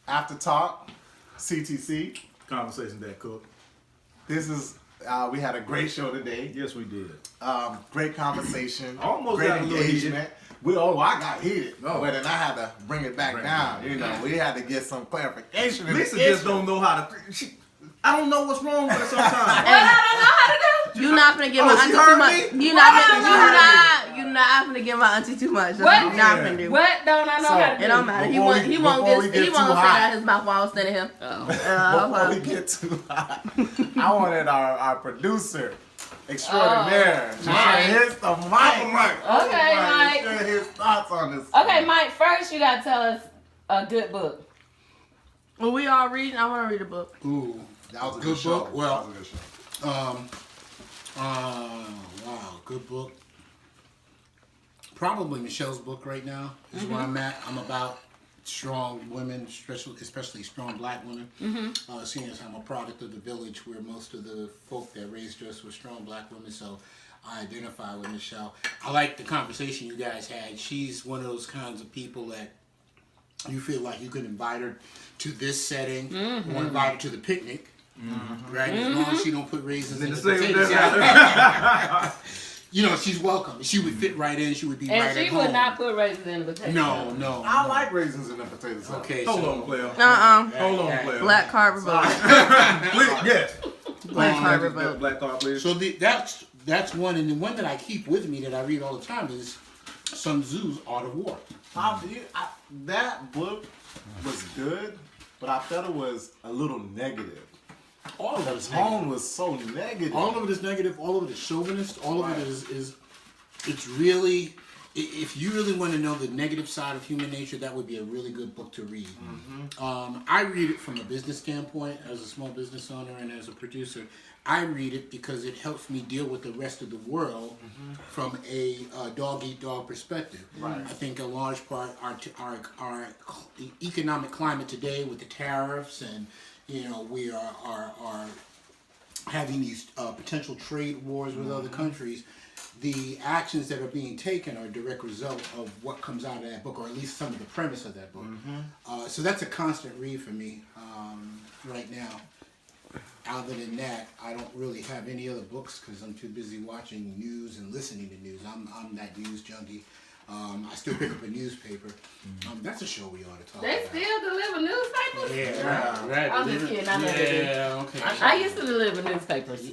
After Talk CTC. Conversation that cook. This is we had a great show today. Yes, we did. Great conversation. Almost great got a little engagement. I got heated, Oh. but then I had to bring it back down. You know, we had to get some clarification. Lisa just don't know how to. I don't know what's wrong with her sometimes. What I don't know how to do? You not gonna give my auntie too much. You not gonna give my auntie too much. That's what you not gonna do. What don't I know how to do? It don't matter. He won't say out his mouth while I was standing here. Before we get too hot, I wanted our producer extraordinaire. Here's the mic. Okay, Mike. Share his thoughts on this. Okay, Mike. First, you gotta tell us a good book. Well, we all reading. I want to read a book. Ooh, That was a good show. book. Well, that was a good show. wow, good book. Probably Michelle's book right now is where I'm at. I'm about strong women, especially strong black women. Seeing as I'm a product of the village where most of the folk that raised us were strong black women, so I identify with Michelle. I like the conversation you guys had. She's one of those kinds of people that you feel like you could invite her to this setting or invite her to the picnic. Right? As long as she don't put raisins in the potatoes. You know, she's welcome. She would fit right in. She would be right at home. And she would not put raisins in the potatoes. No. I like raisins in the potatoes. Okay, Hold so on, player. Hold on, player. Black carb book. Yes. Black carb book. Black card, please. So that's one, and the one that I keep with me that I read all the time is Sun Tzu's Art of War. That book was good, but I felt it was a little negative. All of it The is tone negative. was so negative. All of it is negative. All of it is chauvinist. All of it is it's really. If you really want to know the negative side of human nature, that would be a really good book to read. I read it from a business standpoint, as a small business owner and as a producer. I read it because it helps me deal with the rest of the world from a dog-eat-dog perspective. Right. I think a large part our economic climate today with the tariffs and, you know, we are having these potential trade wars with other countries. The actions that are being taken are a direct result of what comes out of that book, or at least some of the premise of that book. So that's a constant read for me right now. Other than that, I don't really have any other books because I'm too busy watching news and listening to news. I'm that news junkie. I still pick up a newspaper. That's a show we ought to talk They about. still deliver newspapers? Yeah, right. I'm just kidding. I know they do. Yeah, okay. I used to deliver newspapers.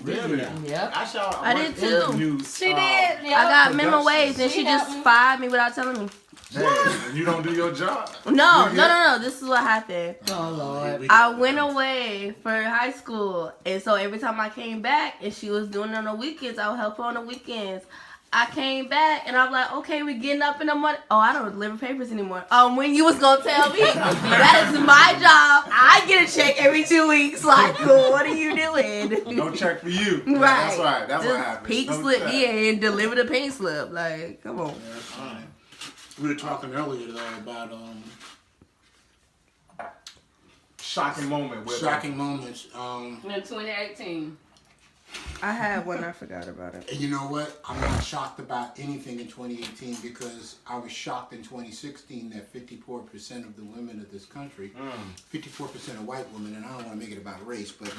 Really? Yep. I did too. She did. I got minimum wage, and she just fired me without telling me. And you don't do your job. No. This is what happened. Oh, Lord. I went away for high school, and so every time I came back, and she was doing it on the weekends, I would help her on the weekends. I came back, and I'm like, okay, we getting up in the morning. Oh, I don't deliver papers anymore. When you was gonna tell me? That is my job. I get a check every 2 weeks. Like, what are you doing? No check for you. Right. That's right. That's Just what happened. pink No slip, check. and deliver the pink slip. Like, come on. That's fine. We were talking earlier though about Shocking moment. With shocking moments. In 2018. I had one. I forgot about it. And you know what? I'm not shocked about anything in 2018 because I was shocked in 2016 that 54% of the women of this country, 54% of white women, and I don't want to make it about race, but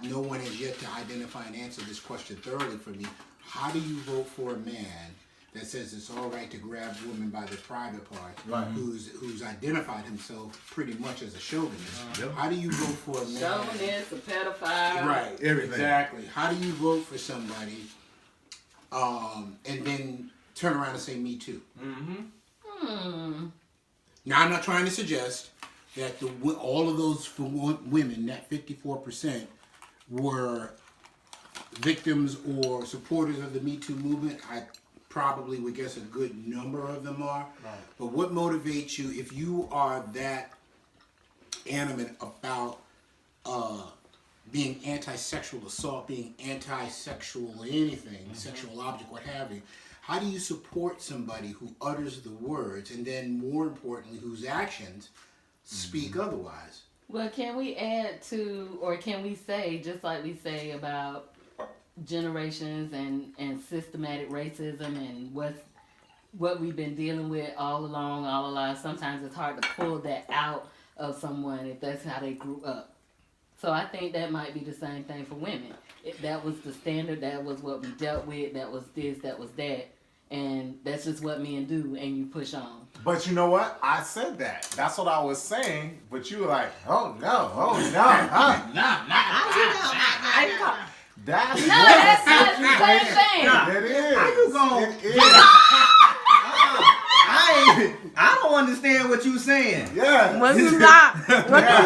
no one has yet to identify and answer this question thoroughly for me. How do you vote for a man that says it's all right to grab women by the private part, who's identified himself pretty much as a chauvinist? How do you vote for a man? Chauvinist, a pedophile. Right, Everything. exactly. How do you vote for somebody and then turn around and say me too? Now, I'm not trying to suggest that all of those women, that 54%, were victims or supporters of the Me Too movement. I probably would guess a good number of them are. Right. But what motivates you if you are that animate about being anti-sexual assault, being anti-sexual anything, sexual object, what have you? How do you support somebody who utters the words and then, more importantly, whose actions speak otherwise? Well, can we add to, or can we say, just like we say about generations and systematic racism and what we've been dealing with all along, all our lives, sometimes it's hard to pull that out of someone if that's how they grew up. So I think that might be the same thing for women. That was the standard. That was what we dealt with. That was this. That was that. And that's just what men do, and you push on. But you know what? I said that. That's what I was saying. But you were like, oh no, huh? That's That's the same thing. It is. How you gonna? It is. I don't understand what you saying. Yeah. What you not? What you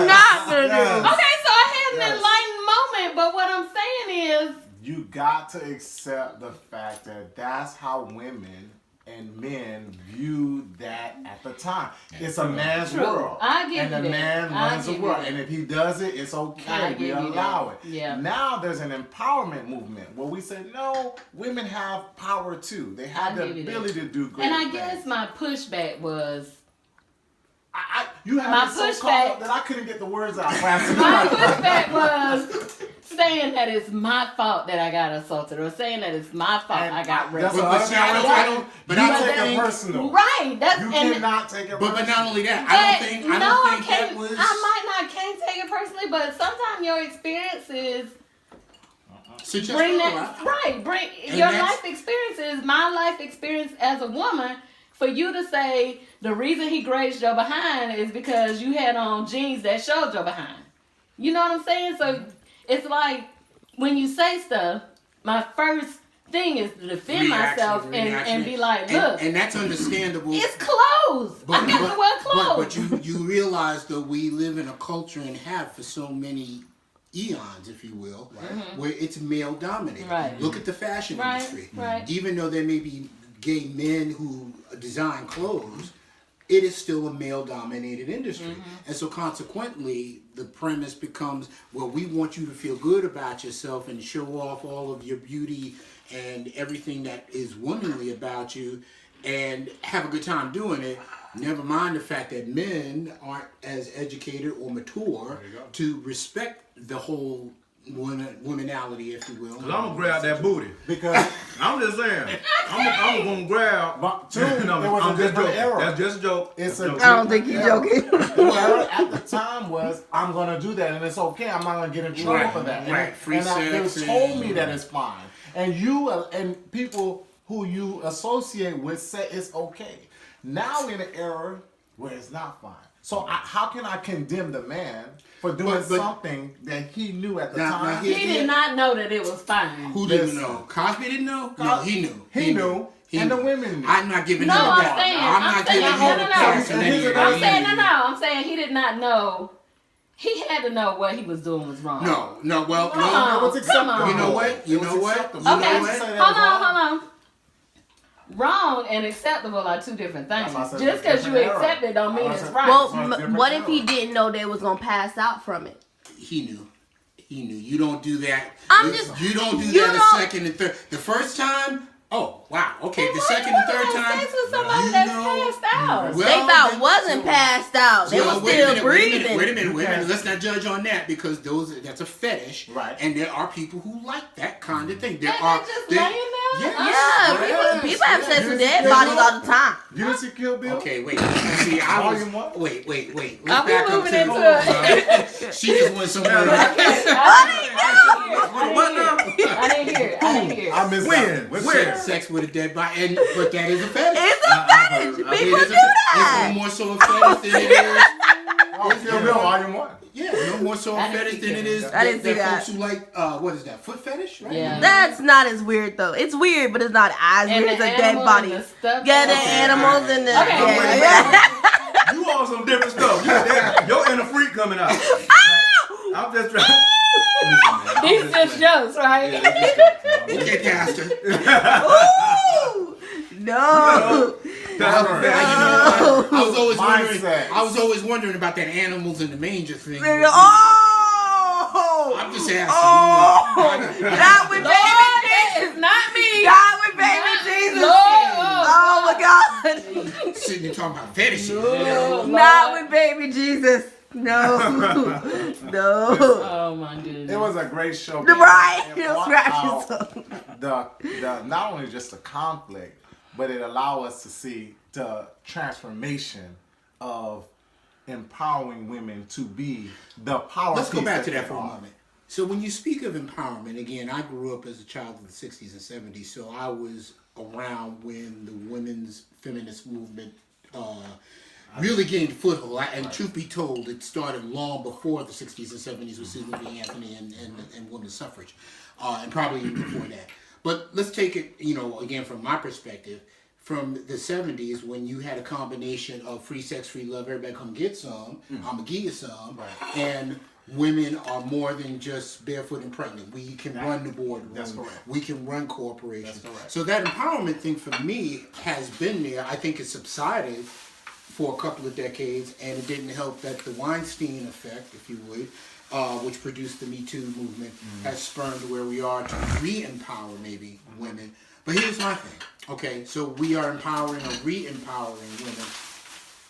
not gonna Yes. do? Okay, so I had an Yes. enlightened moment, but what I'm saying is, You got to accept the fact that that's how women and men viewed that at the time. It's a man's True. world. I give and you the that. man I runs the give you world. that. And if he does it, it's I okay. We give you allow that. it. Yeah. Now there's an empowerment movement where we say, no, women have power too. They have I the give you that. ability to do great and I things. guess my pushback was, You had my me so pushback- caught up that I couldn't get the words out last my night. pushback was saying that it's my fault that I got assaulted, or saying that it's my fault And I got raped. That's But another see, thing I don't- but you I don't take think- it personal. Right. That's You and cannot take it But personal. not only that, but I don't think can't, that was. can't take it personally, but sometimes your experiences Suggest bring otherwise. that right. Bring And your that's- life experiences, my life experience as a woman. For you to say the reason he grazed your behind is because you had on jeans that showed your behind. You know what I'm saying? So it's like when you say stuff, my first thing is to defend myself and be like, look, and that's understandable. it's clothes. I got to wear clothes. But you realize that we live in a culture and have for so many eons, if you will, where it's male dominated. Right. Look at the fashion Right, industry. right. Even though there may be gay men who design clothes, it is still a male dominated industry. And so consequently, the premise becomes, well, we want you to feel good about yourself and show off all of your beauty and everything that is womanly about you and have a good time doing it. Never mind the fact that men aren't as educated or mature to respect the whole womanality, if you will. Cause I'm gonna grab that booty. Because I'm just saying. I'm gonna grab. But two, No, it was I'm a just different joking. era. That's just a joke. It's That's a joke. I don't think you're joking. The era at the time was, I'm gonna do that and it's okay. I'm not gonna get in trouble Right, for that. right. And, Free and they sex told me and- that it's fine. And you and people who you associate with say it's okay. Now we're in an era where it's not fine. So how can I condemn the man for doing But- something that he knew at the Now time? he- He did not know that it was fine. Who didn't Listen. know? Cosby didn't know? No, he knew. He knew. And the women knew. I'm not giving No, him a I'm pass. saying- I'm not I'm giving saying- him no, a no, no. pass. And here's the I'm thing. saying I'm saying he did not know. He had to know what he was doing was wrong. No, well, Come no. on, It was acceptable. come on. You know what? You It was know what? acceptable. You Okay, know You what? say that hold was wrong. on. Wrong and acceptable are two different things. That's why I said Just it's because you different era. accept it don't mean That's it's why I right. said- Well, So it's different what if he era. didn't know they was gonna pass out from it? He knew. He knew. You don't do that. I'm you, just- you don't do you that don't- a second and third. The first time, oh wow, okay. And The why second you and third wanna have time, sex with somebody you that's know. passed out. Well, They thought then- wasn't passed out. They Well, was wait a still minute, breathing. Wait a minute. Yes. Let's not judge on that because that's a fetish. Right. And there are people who like that kind of thing. There And are. they just there- laying there? Yes. Yeah, Yes, people have sex yes. with dead Yes. bodies all the time. You didn't see Kill Bill? Okay, wait. See, I was. Volume one? Wait. Are Let's we back up moving to into She just went somewhere. I didn't hear it. I missed When? that. What Where? sex? Sex with a dead body, but that is a fetish. It's a fetish. It People is do a, that. it's no more so a fetish than it is. Oh, Kill Bill, Volume 1. Yeah, no more so a I didn't fetish see than it that. is. I didn't see that. Folks who like what is that? Foot fetish, right? Yeah. That's not as weird though. It's weird, but it's not as And weird as the a dead animal body. and the stuff. Yeah, the Okay. animals and the Okay. yeah. You on some different stuff. Your inner freak coming out. I'm just trying. These just jokes, right? Okay, Pastor. Ooh, no. I was always wondering. Mindset. I was always wondering about that animals in the manger thing. Oh. I'm just asking. Oh. Not with Lord, baby that Jesus. is not me. Not with baby Jesus. Lord. Oh my God. Sitting there talking about fetishes. Oh, Not Lord. with baby Jesus. No. No. Oh my goodness. It was a great show. Right. It He'll brought scratch out himself. the not only just the conflict, but it allowed us to see the transformation of empowering women to be the power. Let's go piece back to they that for a are. moment. So when you speak of empowerment, again, I grew up as a child of the 60s and 70s, so I was around when the women's feminist movement really gained foothold. And truth be told, it started long before the 60s and 70s with Susan B. Anthony and women's suffrage, and probably even before that. But let's take it, again, from my perspective, from the 70s when you had a combination of free sex, free love, everybody come get some, I'm going to give you some, and women are more than just barefoot and pregnant. We can run the boardroom. That's correct. We can run corporations. That's correct. So that empowerment thing for me has been there. I think it subsided for a couple of decades, and it didn't help that the Weinstein effect, if you would, which produced the Me Too movement, has spurned where we are to re-empower maybe women. But here's my thing. Okay, so we are empowering or re-empowering women.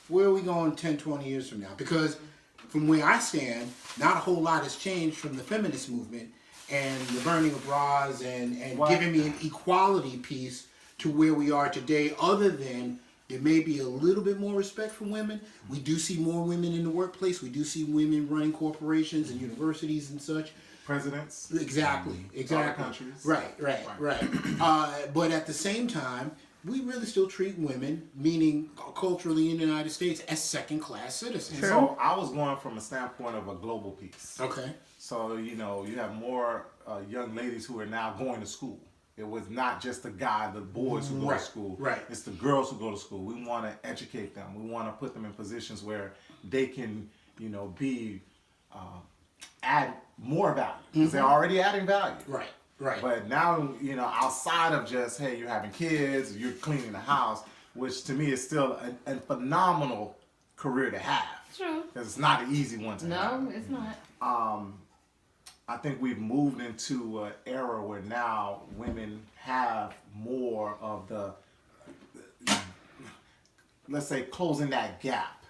Where are we going 10, 20 years from now? Because from where I stand, not a whole lot has changed from the feminist movement and the burning of bras and giving me an equality piece to where we are today, other than there may be a little bit more respect for women. We do see more women in the workplace. We do see women running corporations and universities and such. Presidents. Exactly. Other countries. Right. But at the same time, we really still treat women, meaning culturally in the United States, as second-class citizens. So I was going from a standpoint of a global piece. Okay. So, you have more young ladies who are now going to school. It was not just the the boys who go to school. Right. It's the girls who go to school. We want to educate them. We want to put them in positions where they can, be add more value because they're already adding value. Right. But now, outside of just, hey, you're having kids, you're cleaning the house, which to me is still a phenomenal career to have. True. Because it's not an easy one to have. No, it's not. I think we've moved into an era where now women have more of the, let's say, closing that gap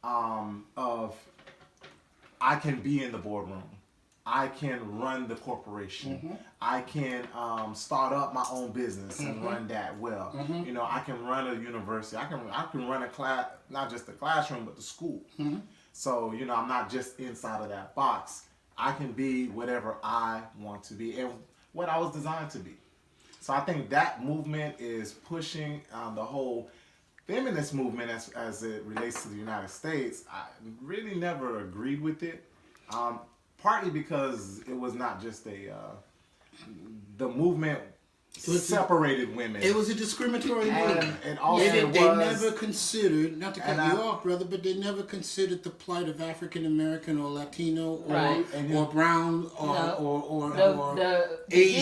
of I can be in the boardroom. I can run the corporation. I can start up my own business and run that well. I can run a university. I can run a class, not just the classroom, but the school. So, I'm not just inside of that box. I can be whatever I want to be and what I was designed to be. So I think that movement is pushing the whole feminist movement as it relates to the United States. I really never agreed with it. Partly because it was not just the movement separated women. It was a discriminatory movement. And also They was, never considered, not to cut you off, brother, but they never considered the plight of African American or Latino or brown or Asian.